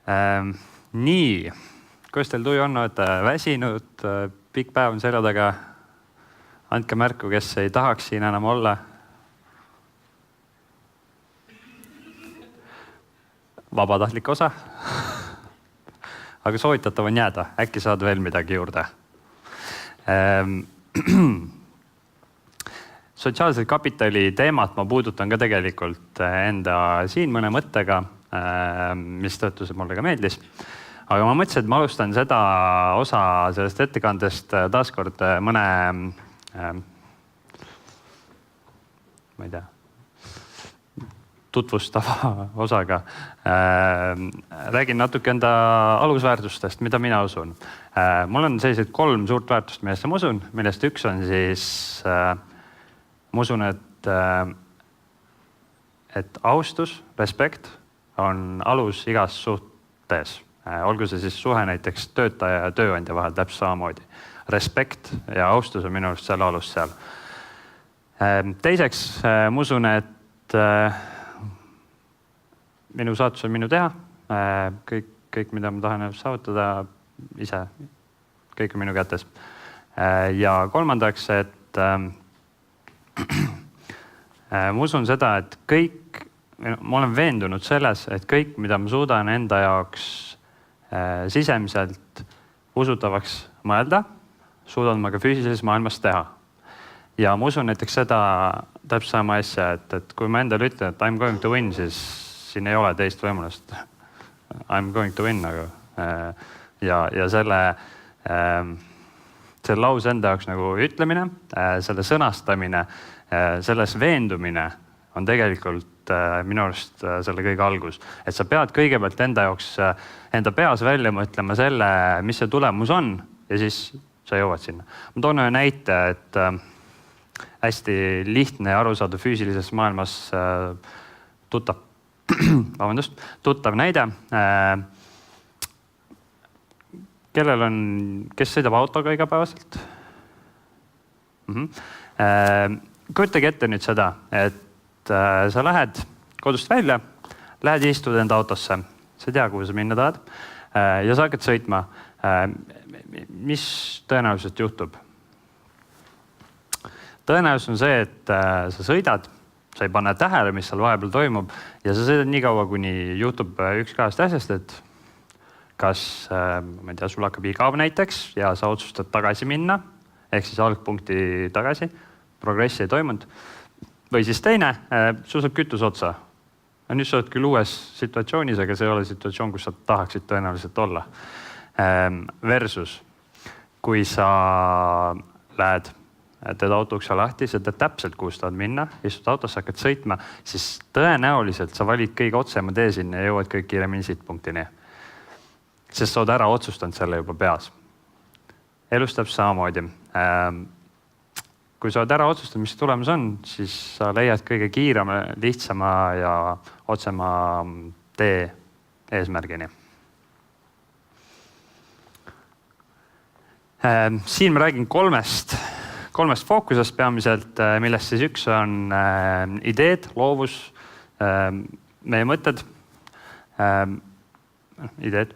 Nii, kuidas teil tuju on, olete väsinud, pikk päev on selja taga. Andke märku, kes ei tahaks siin enam olla. Vabatahtlik osa. Aga soovitatav on jääda, äkki saad veel midagi juurde. Sotsiaalse kapitali teemat ma puudutan ka tegelikult enda siin mõne mõttega, mis tõttu see mulle ka meeldis. Aga ma mõtlesin, et ma alustan seda osa sellest ettekandest taaskord mõne, ma ei tea, tutvustava osaga. Räägin natuke enda alusväärtustest, mida mina usun. Mul on sellised 3 suurt väärtust, millest ma usun, millest üks on siis, ma usun, et austus, respekt on alus igas suhtes. Olgu see siis suhe näiteks töötaja ja tööandja vahel täpselt samamoodi. Respekt ja austus on minu arust selle alus seal. Teiseks, ma usun, et minu saatus on minu teha. Kõik, mida ma tahan saavutada ise, kõik on minu kätes. Ja kolmandaks, et ma usun seda, et kõik, ma olen veendunud selles, et kõik, mida ma suudan enda jaoks sisemiselt usutavaks mõelda, suudan ma ka füüsilises maailmas teha. Ja ma usun näiteks seda täpselt sama asja, et kui ma endale ütlen, et I'm going to win, siis siin ei ole teist võimalust. I'm going to win nagu. Ja selle lause enda jaoks nagu ütlemine, selle sõnastamine, selles veendumine on tegelikult minu arust selle kõige algus. Et sa pead kõigepealt enda jaoks, enda peas välja mõtlema selle, mis see tulemus on ja siis sa jõuad sinna. Ma toon ühe näite, et hästi lihtne ja arusaadav füüsilises maailmas tuttav näide. Kes sõidab autoga igapäevaselt? Kujutage ette nüüd seda, et sa lähed kodust välja, lähed ja istud enda autosse. Sa ei tea, kuhu sa minna tahad. Ja sa hakkad sõitma. Mis tõenäoliselt juhtub? Tõenäoliselt on see, et sa sõidad, sa ei pane tähele, mis seal vahepeal toimub ja sa sõidad nii kaua, kuni juhtub üks kahest asjast, et kas, ma ei tea, sul hakkab igav näiteks ja sa otsustad tagasi minna, ehk siis algpunkti tagasi, progressi ei toimunud. Või siis teine, sul saab kütus otsa. Nüüd sa oled küll uues situatsioonis, aga see ei ole situatsioon, kus sa tahaksid tõenäoliselt olla. Versus, kui sa lähed, teed autouksa lahti, sa teed täpselt, kuhu sa tahad minna, istud autosse, hakkad sõitma, siis tõenäoliselt sa valid kõige otsema tee sinna ja jõuad kõik kiiremini sihtpunktini. Sest sa oled ära otsustanud selle juba peas. Elus täpselt samamoodi. Kui sa oled ära otsustanud, mis tulemus on, siis sa leiad kõige kiirema, lihtsama ja otsema tee eesmärgini. Siin ma räägin kolmest fookusest peamiselt, millest siis üks on ideed, loovus, meie mõtted, ideed,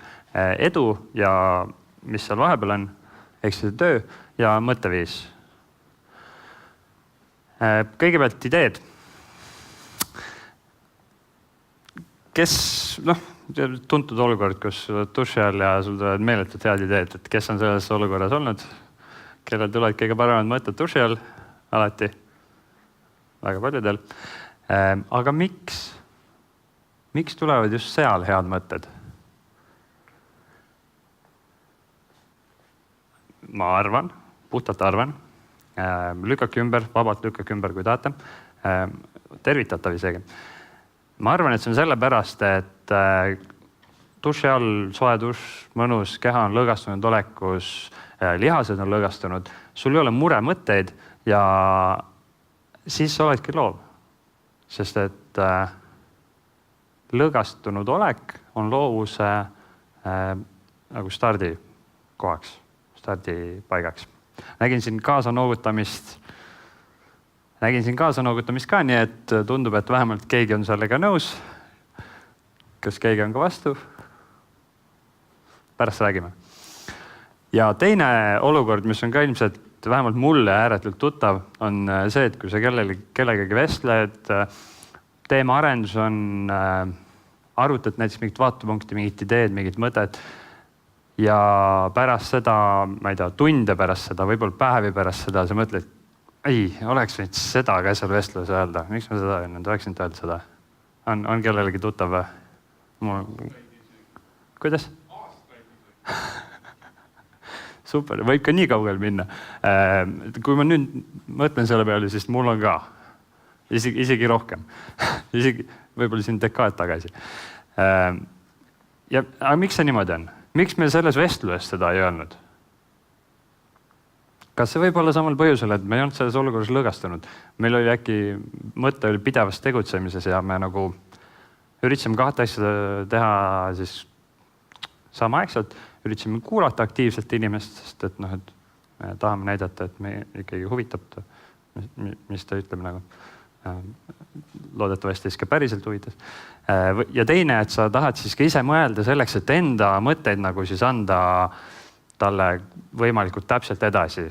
edu ja mis seal vahepeal on, ehk see töö ja mõtteviis. Kõigepealt ideed. Kes, tuntud olukord, kus duši all ja sul tulevad meeletud head ideed, et kes on selles olukorras olnud, kellel tulevad kõige paremad mõtted duši all, alati, väga paljudel. Aga miks tulevad just seal head mõtted? Ma arvan, puhtalt arvan, lükake ümber, vabalt lükake ümber, kui tahate, tervitatav isegi. Ma arvan, et see on sellepärast, et duši all, soe duš, mõnus, keha on lõõgastunud olekus, lihased on lõõgastunud, sul ei ole muremõtteid ja siis sa oledki loov. Sest et lõõgastunud olek on loovuse nagu stardikohaks, stardipaigaks. Nägin siin kaasanoogutamist ka, nii et tundub, et vähemalt keegi on sellega nõus. Kas keegi on ka vastu? pärast räägime. Ja teine olukord, mis on ka ilmselt vähemalt mulle ääretult tuttav, on see, et kui sa kellegagi vestled, teemaarendus on, arutad näiteks mingit vaatepunkti, mingit ideed, mingit mõtet ja pärast seda, ma ei tea, tunde pärast seda, võib-olla päevi pärast seda, sa mõtled, ei, oleks võinud seda ka seal vestluse öelda. Miks ma seda öelnud? Oleks võinud öelda seda. On kellelegi tuttav või? Kuidas? Super, võib ka nii kaugel minna. Kui ma nüüd mõtlen selle peale, siis mul on ka isegi rohkem. Isegi võib-olla siin dekaad tagasi. Aga miks see niimoodi on? Miks me selles vestluses seda ei öelnud? Kas see võib olla samal põhjusel, et me ei olnud selles olukorras lõõgastunud? Meil oli äkki mõte oli pidevas tegutsemises ja me nagu üritasime kahte asja teha siis samaaegselt. Üritasime kuulata aktiivselt inimest, sest et me tahame näidata, et me ikkagi huvitab, mis ta ütleb nagu. Loodetavasti siis ka päriselt huvitas. Ja teine, et sa tahad siis ka ise mõelda selleks, et enda mõtteid nagu siis anda talle võimalikult täpselt edasi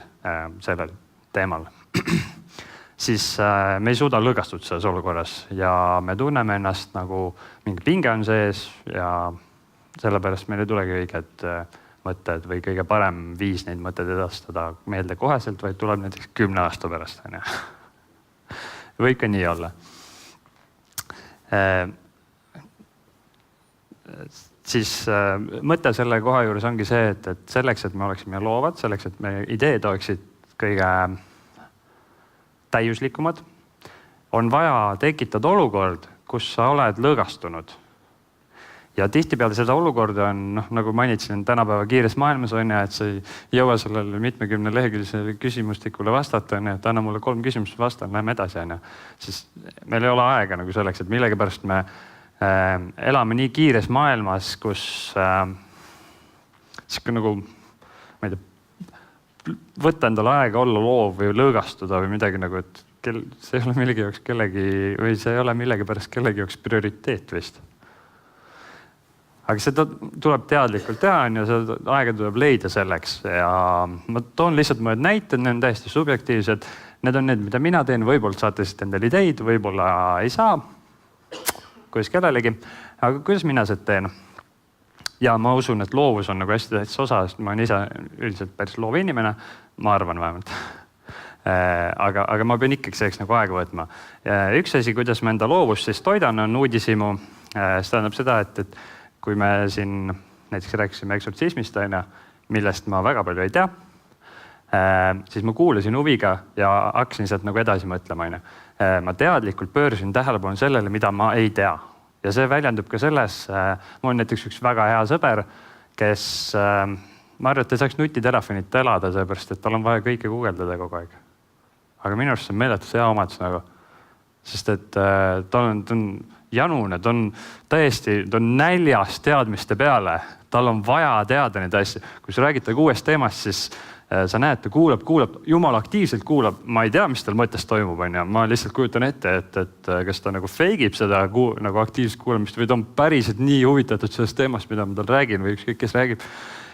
sellel teemal. Siis me ei suuda lõõgastuda selles olukorras ja me tunneme ennast nagu mingi pinge on sees ja sellepärast meil ei tulegi õiged mõtted või kõige parem viis neid mõtted edastada meelde koheselt, vaid tuleb näiteks 10 aasta pärast. Võib ka nii olla. Siis mõte selle koha juures ongi see, et selleks, et me oleksime loovad, selleks, et meie ideed oleksid kõige täiuslikumad, on vaja tekitada olukord, kus sa oled lõõgastunud. Ja tihtipeale seda olukorda on, nagu mainisin, tänapäeva kiires maailmas on ja et sa ei jõua sellele mitmekümne leheküljelisele küsimustikule vastata, et anna mulle 3 küsimust vastan, lähme edasi. Siis meil ei ole aega nagu selleks, et millegipärast me elame nii kiires maailmas, kus nagu, ma ei tea, võtta endale aega olla loov või lõõgastuda või midagi nagu, et see ei ole millegi jaoks kellegi või see ei ole millegi pärast kellegi jaoks prioriteet vist. Aga seda tuleb teadlikult teha ja seda aega tuleb leida selleks ja ma toon lihtsalt mõned näited, need on täiesti subjektiivsed. Need on need, mida mina teen, võib-olla saate siit endale ideid, võib-olla ei saa, kuidas kellelegi, aga kuidas mina seda teen? Ja ma usun, et loovus on nagu hästi tähtis osa, sest ma olen ise üldiselt päris loov inimene, ma arvan vähemalt. Aga ma pean ikkagi selleks nagu aega võtma. Üks asi, kuidas ma enda loovust siis toidan, on uudishimu. See tähendab seda, et kui me siin näiteks rääkisime eksortsismist, millest ma väga palju ei tea, siis ma kuulasin huviga ja hakkasin sealt nagu edasi mõtlema. Ma teadlikult pöörsin tähelepanu sellele, mida ma ei tea. Ja see väljendub ka selles, mul on näiteks üks väga hea sõber, kes, ma arvan, et ta saaks nutitelefonit elada, sellepärast, et tal on vaja kõike guugeldada kogu aeg. Aga minu arust see on meeletus hea omadus nagu, sest et ta on janune, ta on näljas teadmiste peale, tal on vaja teada neid asju. Kui sa räägid taga uuest teemast, siis sa näed, ta kuulab, jumal aktiivselt kuulab, ma ei tea, mis tal mõttes toimub. Ma lihtsalt kujutan ette, et kas ta nagu feigib seda nagu aktiivset kuulamist või ta on päriselt nii huvitatud sellest teemast, mida ma tal räägin või ükskõik, kes räägib.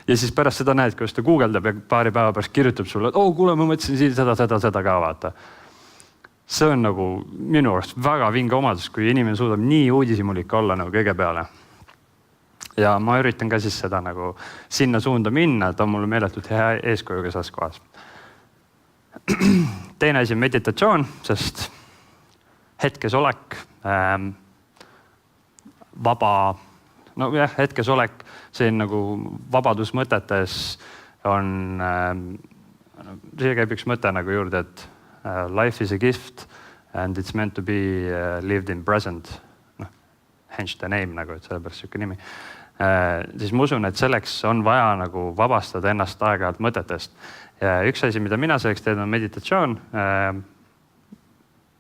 Ja siis pärast seda näed, kuidas ta guugeldab ja paari päeva pärast kirjutab sulle, et kuule, ma mõtlesin siin seda ka vaata. See on nagu minu arust väga vinge omadus, kui inimene suudab nii uudishimulik olla nagu kõige peale. Ja ma üritan ka siis seda nagu sinna suunda minna, et on mulle meeletult hea eeskujuga selles kohas. Teine asi on meditatsioon, sest hetkes olek, hetkes olek, see on nagu vabadusmõtetes on, see käib üks mõte nagu juurde, et life is a gift and it's meant to be lived in present. Hence the name nagu, et sellepärast siuke nimi. Siis ma usun, et selleks on vaja nagu vabastada ennast aeg-ajalt mõtetest. Ja üks asi, mida mina selleks teen, on meditatsioon.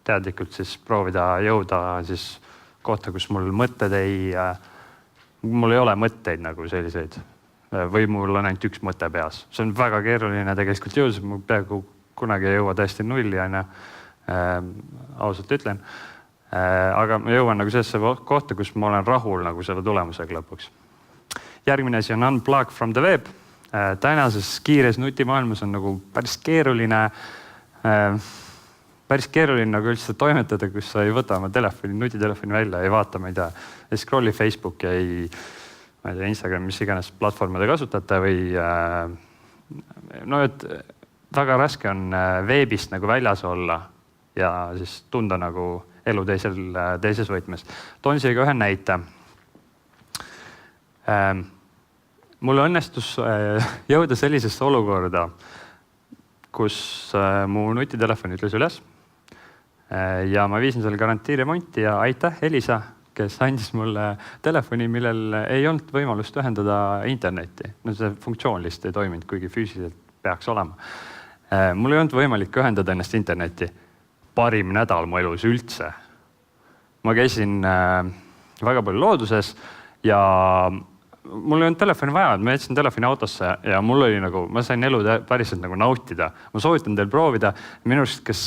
Teadlikult siis proovida jõuda siis kohta, kus mul ei ole mõtteid nagu selliseid. Või mul on ainult üks mõte peas. See on väga keeruline tegelikult jõuda, mul peaaegu kunagi ei jõua täiesti nulli, ausalt ütlen. Aga ma jõuan nagu sellesse kohta, kus ma olen rahul nagu selle tulemusega lõpuks. järgmine asi on unplug from the web. Tänases kiires nutimaailmas on nagu päris keeruline nagu üldse toimetada, kus sa ei võta oma nutitelefoni välja, ei vaata, ma ei tea, ei scrolli Facebooki, ma ei tea, Instagram, mis iganes platvorme te kasutate või no et väga raske on veebist nagu väljas olla ja siis tunda nagu elu teises võtmes. Toon siia ka ühe näite. Mul õnnestus jõuda sellisesse olukorda, kus mu nutitelefon ütles üles ja ma viisin selle garantiiremonti ja aitäh Elisa, kes andis mulle telefoni, millel ei olnud võimalust ühendada internetti. No see funktsioon lihtsalt ei toiminud, kuigi füüsiliselt peaks olema. Mul ei olnud võimalik ühendada ennast internetti. Parim nädal mu elus üldse. Ma käisin väga palju looduses ja mul ei olnud telefoni vaja, ma jätsin telefoni autosse ja mul oli nagu, ma sain elu päriselt nagu nautida. Ma soovitan teil proovida. Minu arust, kas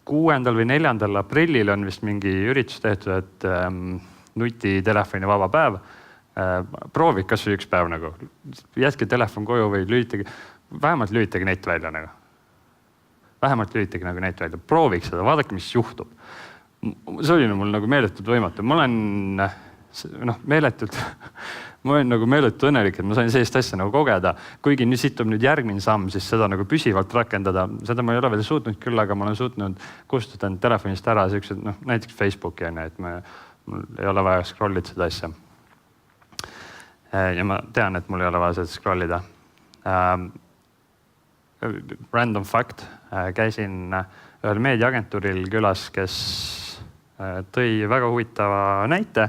6. või 4. aprillil on vist mingi üritus tehtud, et nutitelefoni vaba päev. Proovig kas või üks päev nagu. Jätke telefon koju või vähemalt lülitage net välja nagu. Vähemalt lülitage nagu net välja. Proovig seda, vaadake, mis juhtub. See oli mul nagu meeletult võimatu. Ma olen nagu meeletult õnnelik, et ma sain sellist asja nagu kogeda. Kuigi nüüd siit on nüüd järgmine samm, siis seda nagu püsivalt rakendada. Seda ma ei ole veel suutnud küll, aga ma olen suutnud kustutada telefonist ära siuksed, näiteks Facebooki, et mul ei ole vaja scrollida seda asja. Ja ma tean, et mul ei ole vaja seda scrollida. Random fact. Käisin ühel meediaagentuuril külas, kes tõi väga huvitava näite,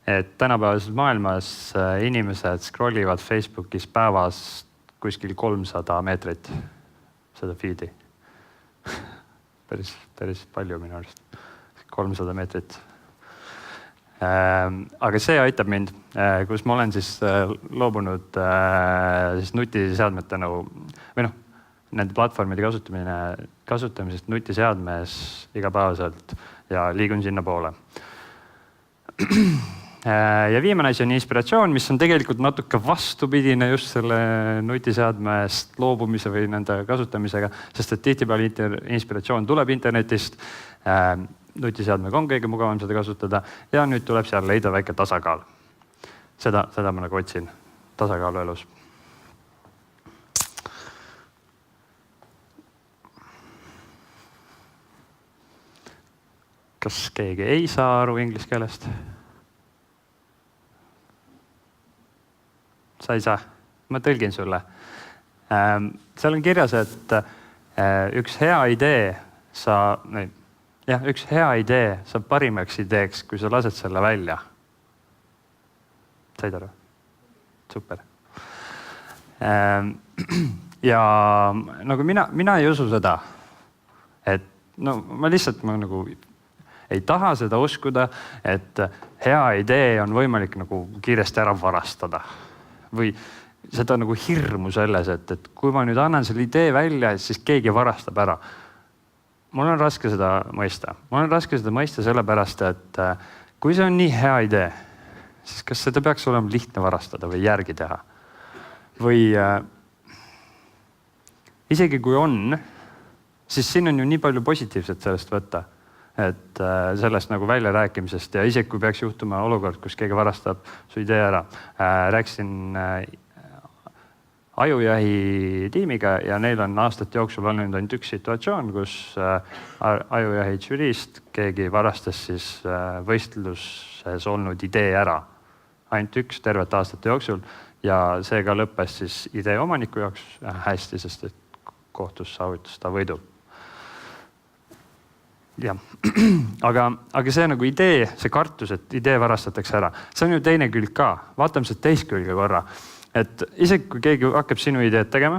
et tänapäevases maailmas inimesed scrollivad Facebookis päevas kuskil 300 meetrit seda feed'i. Päris palju minu arust. 300 meetrit. Aga see aitab mind, kus ma olen siis loobunud nutiseadmete nende platvormide kasutamisest nutiseadmes igapäevaselt ja liigun sinna poole. Ja viimane asi on inspiratsioon, mis on tegelikult natuke vastupidine just selle nutiseadmest loobumise või nende kasutamisega, sest et tihtipeale inspiratsioon tuleb internetist, nutiseadmega on kõige mugavam seda kasutada ja nüüd tuleb seal leida väike tasakaal. Seda ma nagu otsin, tasakaalu elus. Kas keegi ei saa aru inglise keelest? Sa ei saa. Ma tõlgin sulle. Seal on kirjas, et üks hea idee saab parimaks ideeks, kui sa lased selle välja. Said aru? Super. Ja nagu mina ei usu seda, et ma lihtsalt nagu ei taha seda uskuda, et hea idee on võimalik nagu kiiresti ära varastada. Või seda nagu hirmu selles, et kui ma nüüd annan selle idee välja, siis keegi varastab ära. Mul on raske seda mõista. Mul on raske seda mõista sellepärast, et kui see on nii hea idee, siis kas seda peaks olema lihtne varastada või järgi teha? Või isegi kui on, siis siin on ju nii palju positiivset sellest võtta. Et sellest nagu välja rääkimisest ja isegi kui peaks juhtuma olukord, kus keegi varastab su idee ära. Rääkisin ajujahi tiimiga ja neil on aastate jooksul olnud ainult üks situatsioon, kus ajujahi žüriist keegi varastas siis võistluses olnud idee ära. Ainult üks tervet aastate jooksul ja see ka lõppes siis idee omaniku jaoks hästi, sest et kohtus saavutas ta võidu. Ja. Aga see nagu idee, see kartus, et idee varastatakse ära. See on ju teine külg ka. Vaatame see teist külge korra. Et isegi kui keegi hakkab sinu ideed tegema,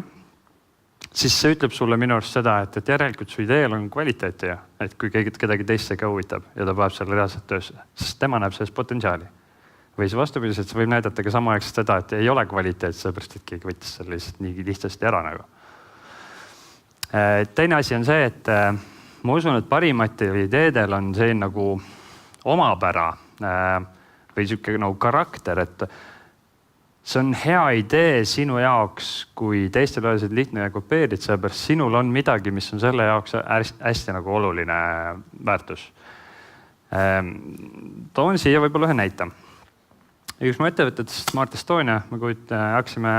siis see ütleb sulle minu arust seda, et järelikult su ideel on kvaliteeti ja et kui kedagi teist see ka huvitab ja ta paneb selle reaalselt töösse, sest tema näeb sellest potentsiaali. Või see vastupidiselt, see võib näidata ka samaaegselt seda, et ei ole kvaliteet, sellepärast et keegi võttis selle lihtsalt nii lihtsasti ära nagu. Teine asi on see, et ma usun, et parimatel ideedel on see nagu omapära või siuke nagu karakter, et see on hea idee sinu jaoks, kui teistel oli see lihtne kopeerida, sellepärast sinul on midagi, mis on selle jaoks hästi nagu oluline väärtus. Toon siia võib-olla ühe näite. Üks mu ettevõtetest Smart Estonia, me hakkasime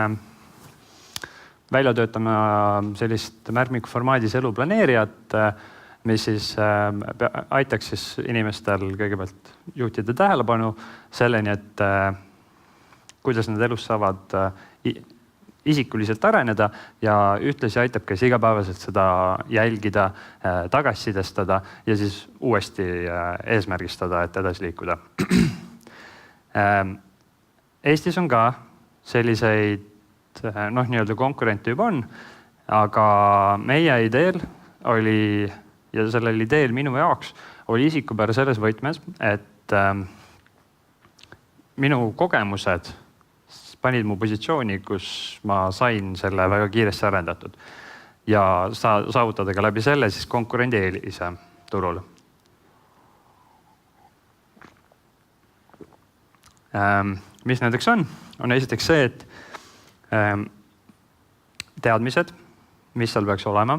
välja töötama sellist märkmiku formaadis eluplaneerijat, mis siis aitaks siis inimestel kõigepealt juhtida tähelepanu selleni, et kuidas nad elus saavad isikuliselt areneda ja ühtlasi aitab käis igapäevaselt seda jälgida, tagasisidestada ja siis uuesti eesmärgistada, et edasi liikuda. Eestis on ka selliseid nii-öelda konkurente juba on, aga meie ideel oli, ja sellel ideel minu jaoks oli isikupära selles võtmes, et minu kogemused panid mu positsiooni, kus ma sain selle väga kiiresti arendatud ja saavutada ka läbi selle siis konkurendi eelise turul. Mis näiteks on esiteks see, et teadmised, mis seal peaks olema.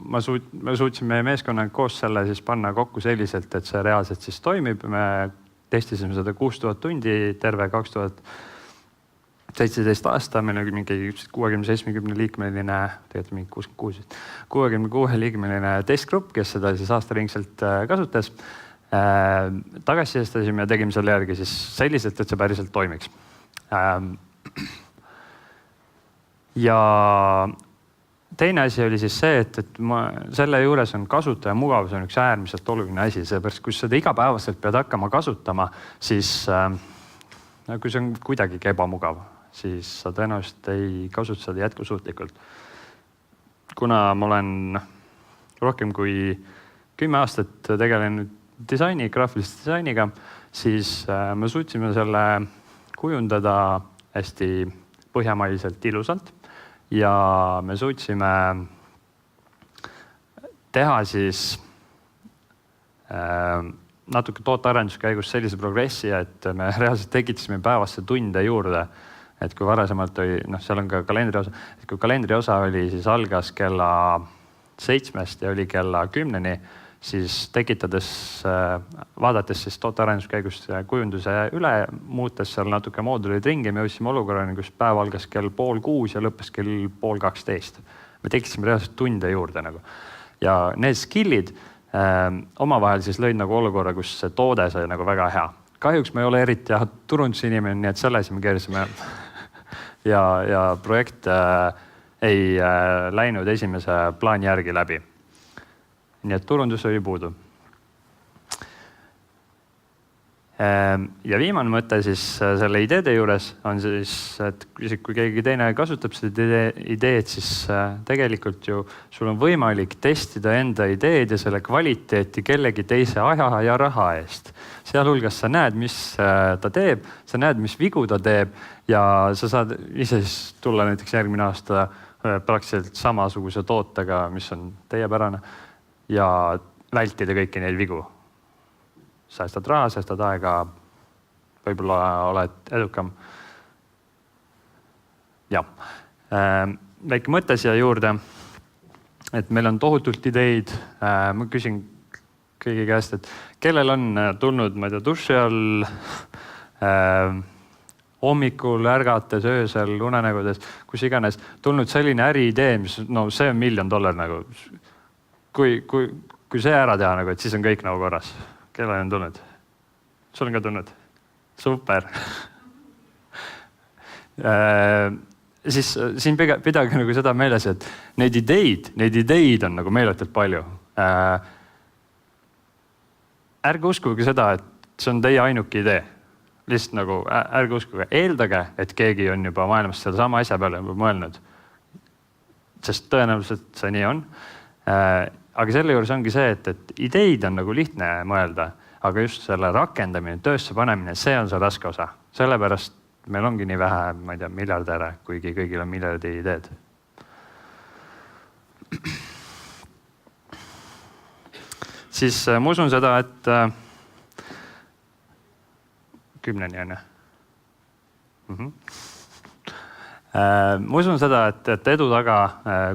Me suutsime meie meeskonnaga koos selle siis panna kokku selliselt, et see reaalselt siis toimib. Me testisime seda 6000 tundi, terve 2017 aasta. Meil oli mingi 60-70 liikmeline, tegelikult mingi 66 liikmeline testgrupp, kes seda siis aastaringselt kasutas. Tagasisestasime ja tegime selle järgi siis selliselt, et see päriselt toimiks. Ja teine asi oli siis see, et selle juures on kasutaja mugavus on üks äärmiselt oluline asi, seepärast kui seda igapäevaselt pead hakkama kasutama, siis kui see on kuidagi ebamugav, siis sa tõenäoliselt ei kasuta seda jätkusuutlikult. Kuna ma olen rohkem kui 10 aastat tegelenud graafilise disainiga, siis me suutsime selle kujundada hästi põhjamaiselt ilusalt ja me suutsime teha siis natuke tootearenduse käigus sellise progressi, et me reaalselt tekitasime päevasse tunde juurde. Et kui varasemalt oli, seal on ka kalendri osa, et kui kalendri osa oli, siis algas kella 7 ja oli kella 10, siis tekitades, vaadates siis tootearenduse käigus kujunduse üle, muutes seal natuke moodulid ringi, me jõudsime olukorrani, kus päev algas kell 5:30 ja lõppes kell 11:30. Me tekitasime reaalselt tunde juurde nagu. Ja need skillid omavahel siis lõid nagu olukorra, kus see toode sai nagu väga hea. Kahjuks me ei ole eriti turundusinimene, nii et selles me keerisime ja projekt ei läinud esimese plaani järgi läbi. Nii et turundus oli puudu. Ja viimane mõte siis selle ideede juures on siis, et kui keegi teine kasutab seda ideed, siis tegelikult ju sul on võimalik testida enda ideed ja selle kvaliteeti kellegi teise aja ja raha eest. Sealhulgas sa näed, mis ta teeb, sa näed, mis vigu ta teeb ja sa saad ise siis tulla näiteks järgmine aasta praktiliselt samasuguse tootega, mis on teiepärane. Ja vältida kõiki neid vigu. Säästad raha, säästad aega, võib-olla oled edukam. Ja, väike mõte siia juurde, et meil on tohutult ideid. Ma küsin kõigi käest, et kellel on tulnud, ma ei tea, duši all, hommikul, ärgates, öösel, unenägudes, kus iganes, tulnud selline äriidee, mis see on $1 miljon nagu. Kui see ära teha, et siis on kõik nagu korras. Kellel on tulnud? Sul on ka tulnud? Super. Siis siin pidage nagu seda meeles, et neid ideid on nagu meeletult palju. Ärge uskuge seda, et see on teie ainuke idee. Lihtsalt nagu ärge uskuge. Eeldage, et keegi on juba maailmas selle sama asja peale mõelnud. Sest tõenäoliselt see nii on. Aga selle juures ongi see, et ideid on nagu lihtne mõelda, aga just selle rakendamine, töösse panemine, see on see raske osa. Sellepärast meil ongi nii vähe, ma ei tea, miljardäre, kuigi kõigil on miljardi ideed. Siis ma usun seda, et 10 on. Ma usun seda, et edu taga,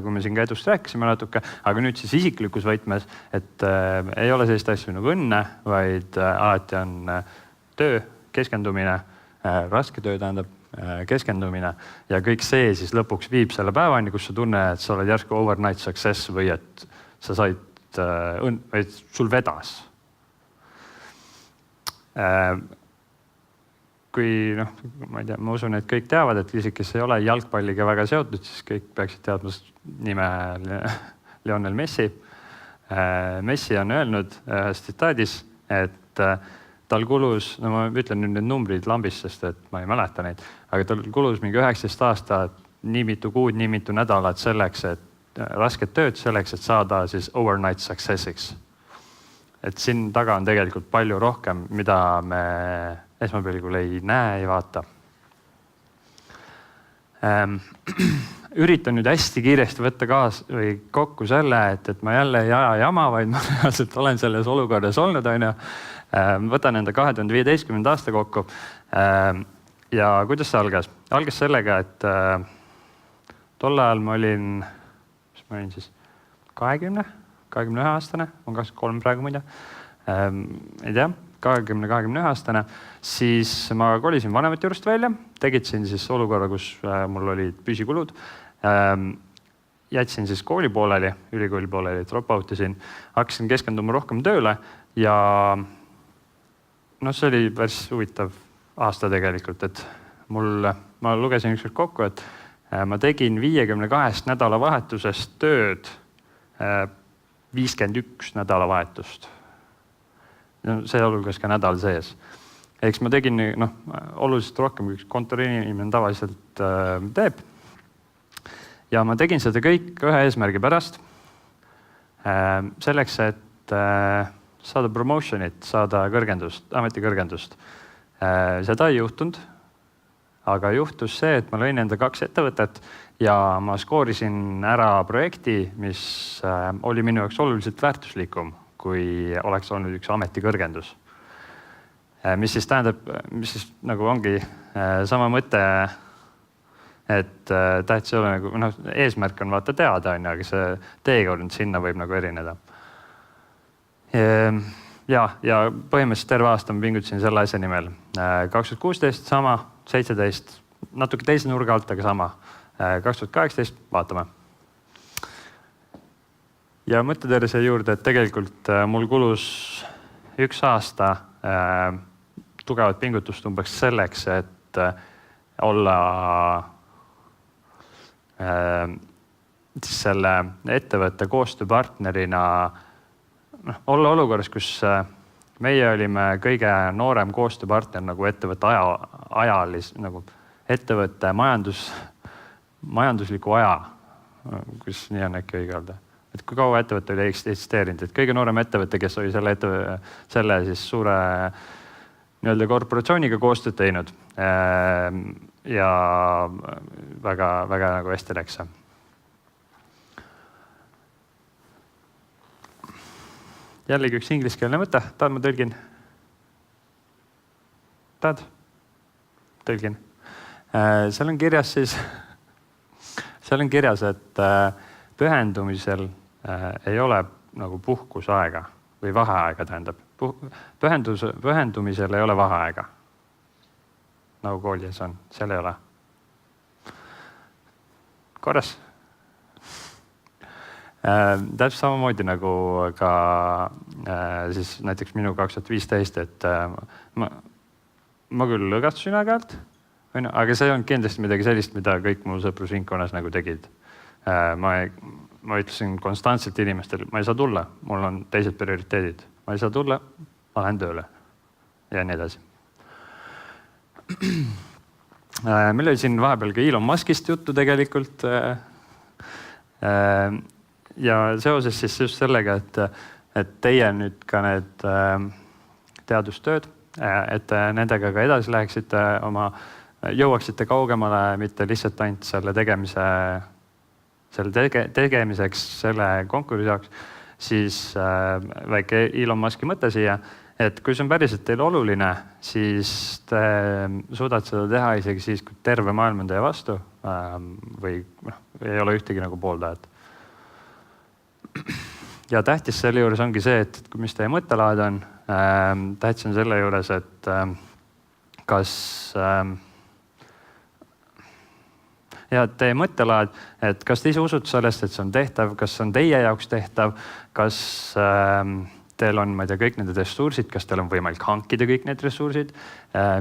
kui me siin ka edust rääkisime natuke, aga nüüd siis isiklikus võtmes, et ei ole sellist asju nagu õnne, vaid alati on töö, keskendumine, raske töö tähendab keskendumine ja kõik see siis lõpuks viib selle päevani, kus sa tunned, et sa oled järsku overnight success või et sa said või sul vedas. Kui ma ei tea, ma usun, et kõik teavad, et isegi kes ei ole jalgpalliga väga seotud, siis kõik peaksid teadma nime Lionel Messi. Messi on öelnud ühes tsitaadis, et tal kulus, no ma ütlen nüüd need numbrid lambist, sest et ma ei mäleta neid, aga tal kulus mingi 19 aastat, nii mitu kuud, nii mitu nädalat selleks, et rasket tööd selleks, et saada siis overnight successiks. Et siin taga on tegelikult palju rohkem, mida me esmapilgul ei näe, ei vaata. Üritan nüüd hästi kiiresti võtta või kokku selle, et ma jälle ei aja jama, vaid ma reaalselt olen selles olukorras olnud. Võtan enda 2015. aasta kokku. Ja kuidas see algas? Algas sellega, et tol ajal ma olin siis 21 aastane, on 23 praegu muide. Ei tea. 21 aastane, siis ma kolisin vanemate juurest välja, tegitsin siis olukorra, kus mul olid püsikulud. Jätsin siis kooli pooleli, ülikooli pooleli, drop out isin, hakkasin keskenduma rohkem tööle ja see oli päris huvitav aasta tegelikult, et ma lugesin ükskord kokku, et ma tegin 52 nädalavahetusest tööd 51 nädalavahetust. See hulgas ka nädal sees. Eks ma tegin oluliselt rohkem, kui kontoriinimene tavaliselt teeb. Ja ma tegin seda kõik ühe eesmärgi pärast. Selleks, et saada promotionit, saada kõrgendust, ametikõrgendust. Seda ei juhtunud, aga juhtus see, et ma lõin enda 2 ettevõtet ja ma skoorisin ära projekti, mis oli minu jaoks oluliselt väärtuslikum, kui oleks olnud üks ametikõrgendus. Mis siis tähendab, mis siis nagu ongi sama mõte, et tähtis ei ole nagu, eesmärk on vaata teada, aga see teekord sinna võib nagu erineda. Ja põhimõtteliselt terve aasta ma pingutasin selle asja nimel. 2016 sama, 17, natuke teise nurga alt, aga sama. 2018 vaatame. Ja mõttetere see juurde, et tegelikult mul kulus 1 aasta tugevat pingutust umbes selleks, et olla selle ettevõtte koostööpartnerina, olla olukorras, kus meie olime kõige noorem koostööpartner nagu ettevõtte nagu ettevõtte majandusliku aja, kus nii on äkki õige öelda. Et kui kaua ettevõte oli eksisteerinud, et kõige noorem ettevõte, kes oli selle siis suure korporatsiooniga koostööd teinud ja väga nagu hästi läks. Jällegi üks ingliskeelne mõte, tahad ma tõlgin? Tahad? Tõlgin. Seal on kirjas, et pühendumisel ei ole nagu puhkusaega või vaheaega tähendab. Pühendumisel ei ole vaheaega. Nagu koolis on, seal ei ole. Korras. Täpselt samamoodi nagu ka siis näiteks minu 2015, et ma küll lõgastusin aeg-ajalt, aga see on kindlasti midagi sellist, mida kõik mu sõprusringkonnas nagu tegid. Ma ütlesin konstantselt inimestel, ma ei saa tulla, mul on teised prioriteedid. Ma ei saa tulla, ma lähen tööle ja nii edasi. Meil oli siin vahepeal ka Elon Muskist juttu tegelikult. Ja seoses siis just sellega, et teie nüüd ka need teadustööd, et nendega ka edasi läheksite jõuaksite kaugemale, mitte lihtsalt ainult selle tegemiseks, selle konkursi jaoks, siis väike Elon Muski mõte siia, et kui see on päriselt teile oluline, siis te suudate seda teha isegi siis, kui terve maailm on teie vastu või ei ole ühtegi nagu pooldajat. Ja tähtis selle juures ongi see, et mis teie mõttelaad on. Tähtis on selle juures, et kas teie mõttelaad, et kas te ise usute sellest, et see on tehtav, kas see on teie jaoks tehtav, kas teil on, ma ei tea, kõik need ressursid, kas teil on võimalik hankida kõik need ressursid,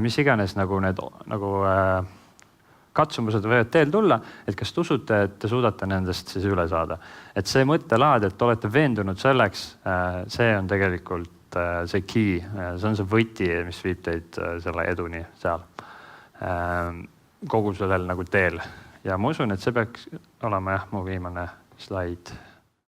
mis iganes nagu need katsumused võivad teel tulla, et kas te usute, et te suudate nendest siis üle saada. Et see mõttelaad, et olete veendunud selleks, see on tegelikult see key, see on see võti, mis viib teid selle eduni seal kogu sellel nagu teel. Ja ma usun, et see peaks olema mu viimane slaid.